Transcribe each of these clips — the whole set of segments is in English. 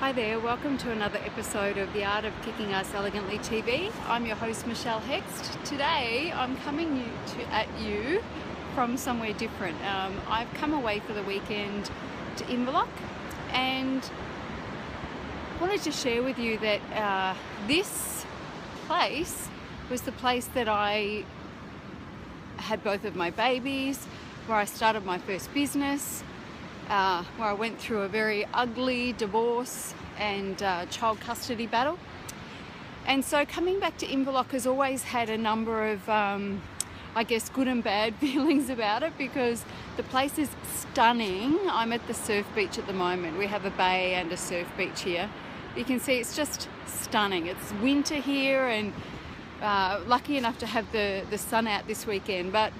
Hi there, welcome to another episode of The Art of Kicking Ass Elegantly TV. I'm your host Michelle Hext. Today I'm coming at you from somewhere different. I've come away for the weekend to Inverloch and wanted to share with you that this place was the place that I had both of my babies, where I started my first business, where I went through a very ugly divorce and child custody battle. And so coming back to Inverloch has always had a number of, I guess, good and bad feelings about it, because the place is stunning. I'm at the surf beach at the moment. We have a bay and a surf beach here. You can see it's just stunning. It's winter here, and lucky enough to have the sun out this weekend. But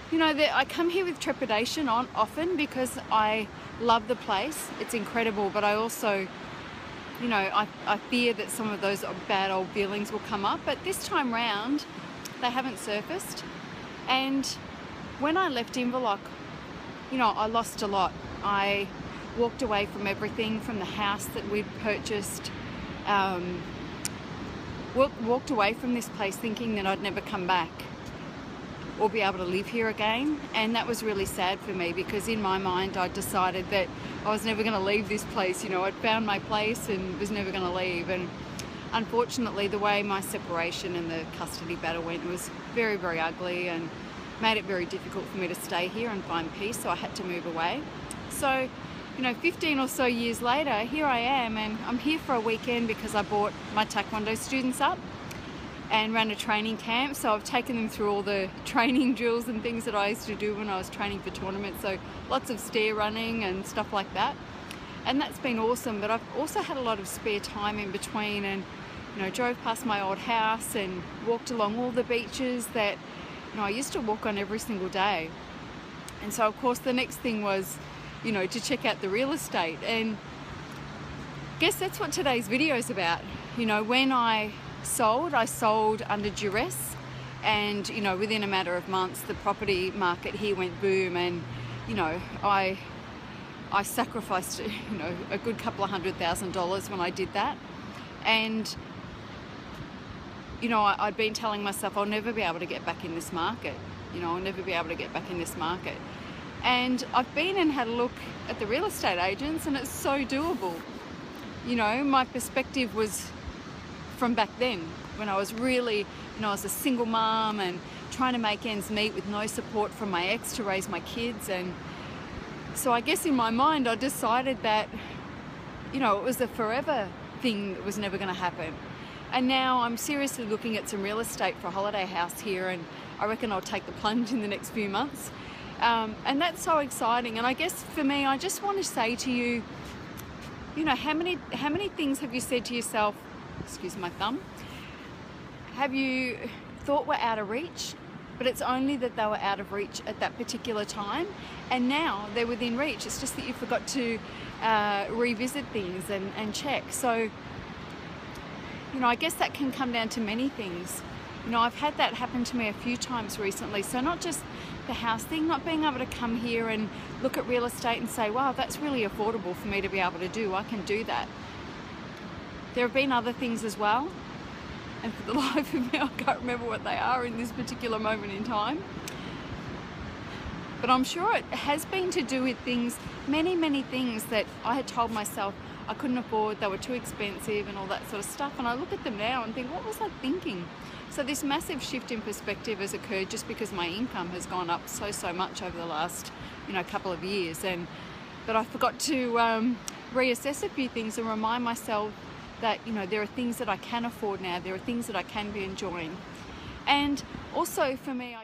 you know, I come here with trepidation often because I love the place. It's incredible, but I also, you know, I fear that some of those bad old feelings will come up. But this time round, they haven't surfaced. And when I left Inverloch, you know, I lost a lot. I walked away from everything, from the house that we'd purchased. Walked away from this place thinking that I'd never come back or be able to live here again, and that was really sad for me, because in my mind I decided that I was never going to leave this place. You know, I'd found my place and was never going to leave. And unfortunately, the way my separation and the custody battle went was very, very ugly and made it very difficult for me to stay here and find peace, so I had to move away. So, you know, 15 or so years later, here I am, and I'm here for a weekend because I brought my Taekwondo students up and ran a training camp. So I've taken them through all the training drills and things that I used to do when I was training for tournaments. So lots of stair running and stuff like that. And that's been awesome. But I've also had a lot of spare time in between, and, you know, drove past my old house and walked along all the beaches that, you know, I used to walk on every single day. And so of course the next thing was, you know, to check out the real estate. And I guess that's what today's video is about. You know, when I sold under duress, and, you know, within a matter of months the property market here went boom, and, you know, I sacrificed, you know, a good couple of $100,000 when I did that. And, you know, I'd been telling myself I'll never be able to get back in this market. You know, I'll never be able to get back in this market. And I've been and had a look at the real estate agents, and it's so doable. You know, my perspective was from back then, when I was really, you know, I was a single mom and trying to make ends meet with no support from my ex to raise my kids. And so I guess in my mind I decided that, you know, it was a forever thing that was never going to happen. And now I'm seriously looking at some real estate for a holiday house here, and I reckon I'll take the plunge in the next few months. And that's so exciting. And I guess for me, I just want to say to you, you know, how many things have you said to yourself, excuse my thumb, have you thought were out of reach, but it's only that they were out of reach at that particular time, and now they're within reach. It's just that you forgot to revisit things and check. So, you know, I guess that can come down to many things. You know, I've had that happen to me a few times recently. So not just the house thing, not being able to come here and look at real estate and say, wow, that's really affordable for me to be able to do. I can do that. There have been other things as well, and for the life of me I can't remember what they are in this particular moment in time. But I'm sure it has been to do with things, many things that I had told myself I couldn't afford, they were too expensive and all that sort of stuff. And I look at them now and think, what was I thinking? So this massive shift in perspective has occurred just because my income has gone up so much over the last, you know, couple of years. But I forgot to reassess a few things and remind myself that, you know, there are things that I can afford now. There are things that I can be enjoying. And also for me,